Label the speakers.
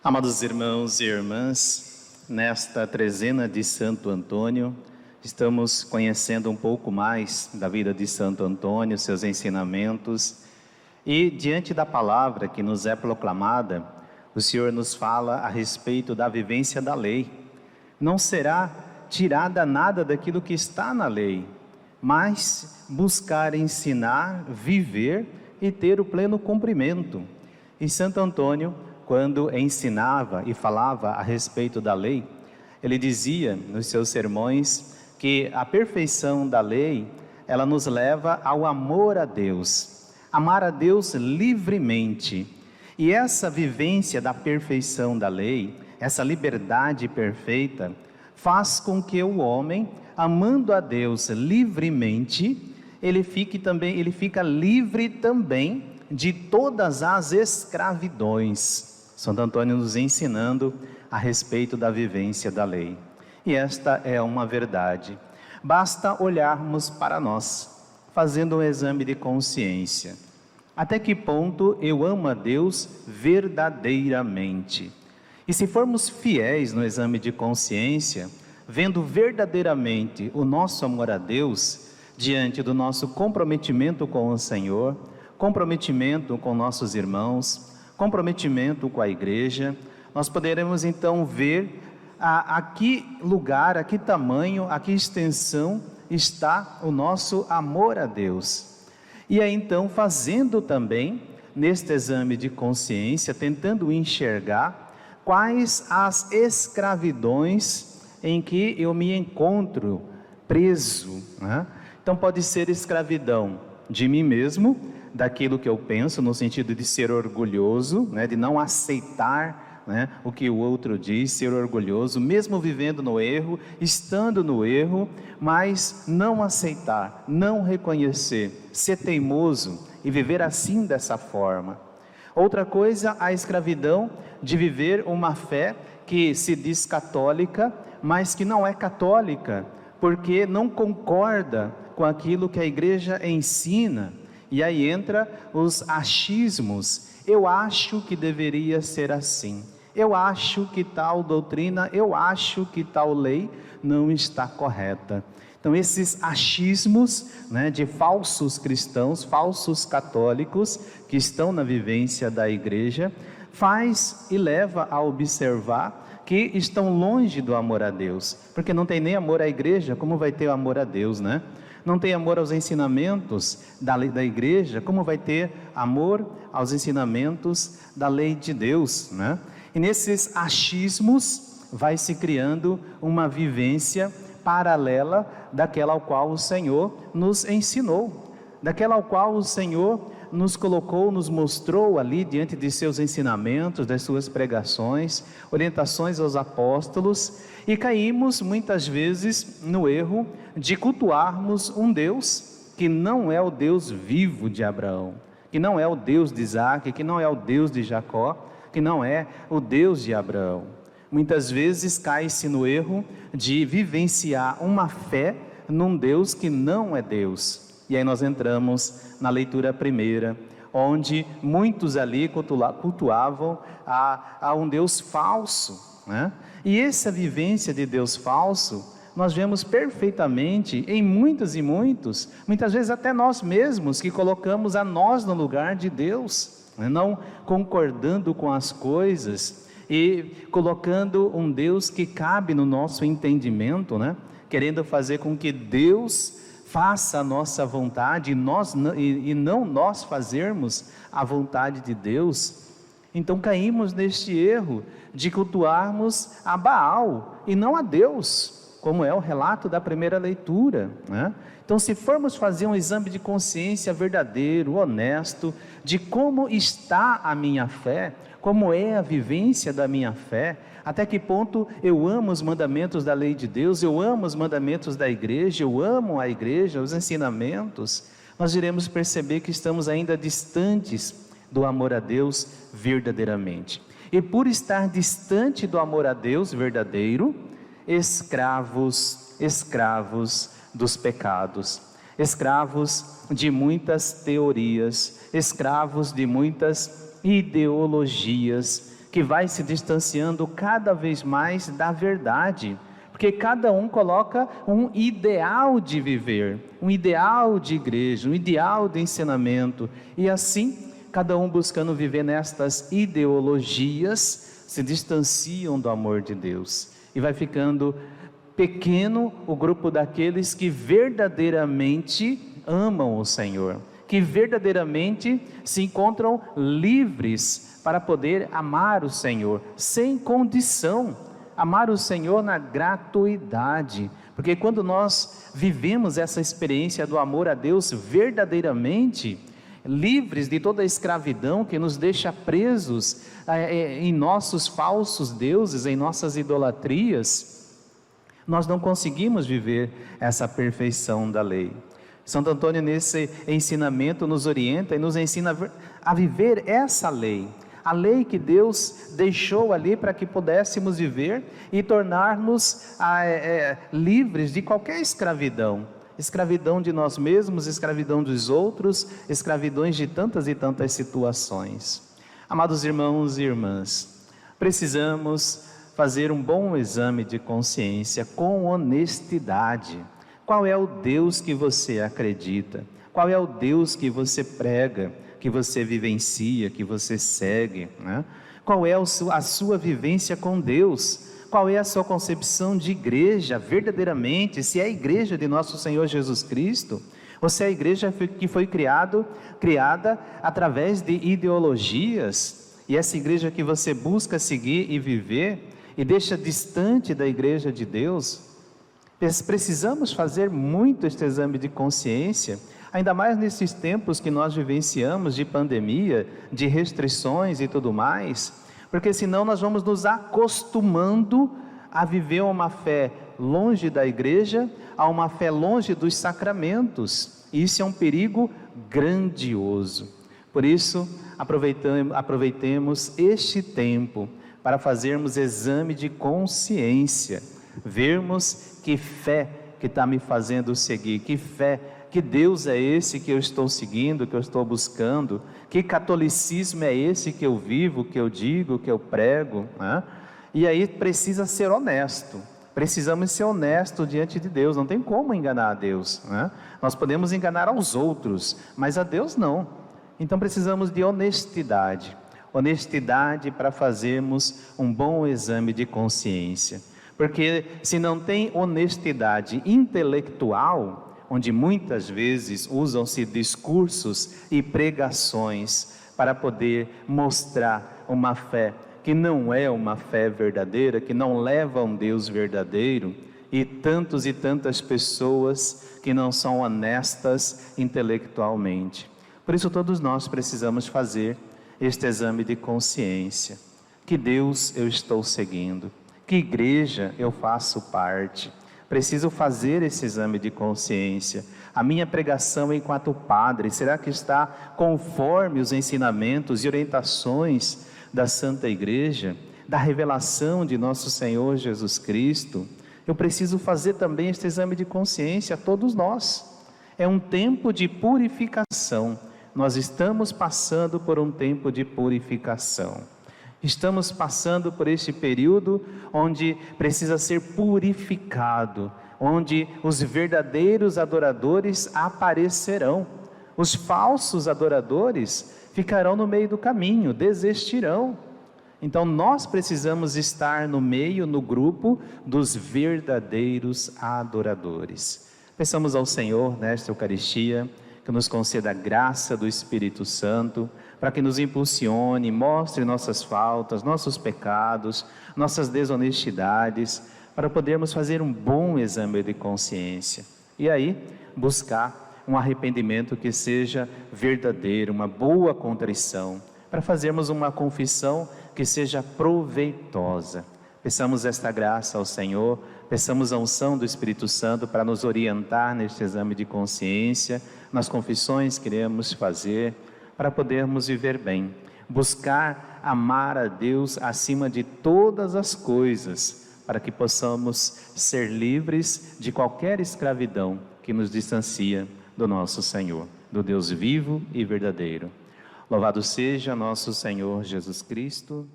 Speaker 1: Amados irmãos e irmãs, nesta trezena de Santo Antônio, estamos conhecendo um pouco mais da vida de Santo Antônio, seus ensinamentos, e diante da palavra que nos é proclamada, o Senhor nos fala a respeito da vivência da lei. Não será tirada nada daquilo que está na lei, mas buscar ensinar, viver e ter o pleno cumprimento. E Santo Antônio, quando ensinava e falava a respeito da lei, ele dizia nos seus sermões que a perfeição da lei, ela nos leva ao amor a Deus, amar a Deus livremente. E essa vivência da perfeição da lei, essa liberdade perfeita, faz com que o homem, amando a Deus livremente, ele fica livre também de todas as escravidões. Santo Antônio nos ensinando a respeito da vivência da lei. E esta é uma verdade. Basta olharmos para nós, fazendo um exame de consciência. Até que ponto eu amo a Deus verdadeiramente? E se formos fiéis no exame de consciência, vendo verdadeiramente o nosso amor a Deus, diante do nosso comprometimento com o Senhor, comprometimento com nossos irmãos, comprometimento com a igreja, nós poderemos então ver a que lugar, a que tamanho, a que extensão está o nosso amor a Deus. E aí então, fazendo também, neste exame de consciência, tentando enxergar quais as escravidões em que eu me encontro preso, né? Então pode ser escravidão de mim mesmo, daquilo que eu penso, no sentido de ser orgulhoso, né, de não aceitar, né, o que o outro diz, ser orgulhoso, mesmo vivendo no erro, estando no erro, mas não aceitar, não reconhecer, ser teimoso e viver assim dessa forma. Outra coisa, a escravidão de viver uma fé que se diz católica, mas que não é católica, porque não concorda com aquilo que a igreja ensina. E aí entra os achismos. Eu acho que deveria ser assim. Eu acho que tal doutrina, eu acho que tal lei não está correta. Então esses achismos, né, de falsos cristãos, falsos católicos que estão na vivência da igreja, faz e leva a observar que estão longe do amor a Deus. Porque não tem nem amor à igreja, como vai ter amor a Deus, né? Não tem amor aos ensinamentos da lei da igreja, como vai ter amor aos ensinamentos da lei de Deus, né? E nesses achismos vai se criando uma vivência paralela daquela ao qual o Senhor nos ensinou, daquela ao qual o Senhor nos colocou, nos mostrou ali diante de seus ensinamentos, das suas pregações, orientações aos apóstolos, e caímos muitas vezes no erro de cultuarmos um Deus que não é o Deus vivo de Abraão, que não é o Deus de Isaac, que não é o Deus de Jacó, que não é o Deus de Abraão. Muitas vezes cai-se no erro de vivenciar uma fé num Deus que não é Deus. E aí nós entramos na leitura primeira, onde muitos ali cultuavam a um Deus falso, né? E essa vivência de Deus falso, nós vemos perfeitamente em muitas vezes até nós mesmos, que colocamos a nós no lugar de Deus, né? Não concordando com as coisas e colocando um Deus que cabe no nosso entendimento, né? Querendo fazer com que Deus faça a nossa vontade e não nós fazermos a vontade de Deus. Então caímos neste erro de cultuarmos a Baal e não a Deus, como é o relato da primeira leitura, né? Então, se formos fazer um exame de consciência verdadeiro, honesto, de como está a minha fé, como é a vivência da minha fé, até que ponto eu amo os mandamentos da lei de Deus, eu amo os mandamentos da igreja, eu amo a igreja, os ensinamentos, nós iremos perceber que estamos ainda distantes do amor a Deus verdadeiramente. E por estar distante do amor a Deus verdadeiro, escravos dos pecados, escravos de muitas teorias, escravos de muitas ideologias que vai se distanciando cada vez mais da verdade, porque cada um coloca um ideal de viver, um ideal de igreja, um ideal de ensinamento, e assim, cada um buscando viver nestas ideologias, se distanciam do amor de Deus, e vai ficando pequeno o grupo daqueles que verdadeiramente amam o Senhor, que verdadeiramente se encontram livres para poder amar o Senhor, sem condição, amar o Senhor na gratuidade, porque quando nós vivemos essa experiência do amor a Deus verdadeiramente, livres de toda a escravidão que nos deixa presos em nossos falsos deuses, em nossas idolatrias, nós não conseguimos viver essa perfeição da lei. Santo Antônio, nesse ensinamento, nos orienta e nos ensina a viver essa lei, a lei que Deus deixou ali para que pudéssemos viver e tornarmos livres de qualquer escravidão, escravidão de nós mesmos, escravidão dos outros, escravidões de tantas e tantas situações. Amados irmãos e irmãs, precisamos fazer um bom exame de consciência com honestidade. Qual é o Deus que você acredita? Qual é o Deus que você prega, que você vivencia, que você segue, né? Qual é a sua vivência com Deus? Qual é a sua concepção de igreja verdadeiramente? Se é a igreja de nosso Senhor Jesus Cristo, ou se é a igreja que foi criada através de ideologias, e essa igreja que você busca seguir e viver, e deixa distante da igreja de Deus. Precisamos fazer muito este exame de consciência, ainda mais nesses tempos que nós vivenciamos de pandemia, de restrições e tudo mais, porque senão nós vamos nos acostumando a viver uma fé longe da igreja, a uma fé longe dos sacramentos, e isso é um perigo grandioso. Por isso, aproveitemos este tempo para fazermos exame de consciência, vermos que fé que está me fazendo seguir, que fé, que Deus é esse que eu estou seguindo, que eu estou buscando, que catolicismo é esse que eu vivo, que eu digo, que eu prego, né? E aí precisa ser honesto, precisamos ser honestos diante de Deus, não tem como enganar a Deus, né? Nós podemos enganar aos outros, mas a Deus não. Então precisamos de honestidade para fazermos um bom exame de consciência, porque se não tem honestidade intelectual, onde muitas vezes usam-se discursos e pregações para poder mostrar uma fé que não é uma fé verdadeira, que não leva a um Deus verdadeiro, e tantas pessoas que não são honestas intelectualmente. Por isso todos nós precisamos fazer este exame de consciência. Que Deus eu estou seguindo? Que igreja eu faço parte? Preciso fazer esse exame de consciência. A minha pregação enquanto padre, será que está conforme os ensinamentos e orientações da Santa Igreja, da revelação de nosso Senhor Jesus Cristo? Eu preciso fazer também este exame de consciência, todos nós. É um tempo de purificação. Nós estamos passando por um tempo de purificação. Estamos passando por este período onde precisa ser purificado, onde os verdadeiros adoradores aparecerão. Os falsos adoradores ficarão no meio do caminho, desistirão. Então nós precisamos estar no meio, no grupo dos verdadeiros adoradores. Peçamos ao Senhor nesta Eucaristia que nos conceda a graça do Espírito Santo, para que nos impulsione, mostre nossas faltas, nossos pecados, nossas desonestidades, para podermos fazer um bom exame de consciência. E aí, buscar um arrependimento que seja verdadeiro, uma boa contrição, para fazermos uma confissão que seja proveitosa. Peçamos esta graça ao Senhor, peçamos a unção do Espírito Santo para nos orientar neste exame de consciência, nas confissões que iremos fazer, para podermos viver bem, buscar amar a Deus acima de todas as coisas, para que possamos ser livres de qualquer escravidão que nos distancia do nosso Senhor, do Deus vivo e verdadeiro. Louvado seja nosso Senhor Jesus Cristo.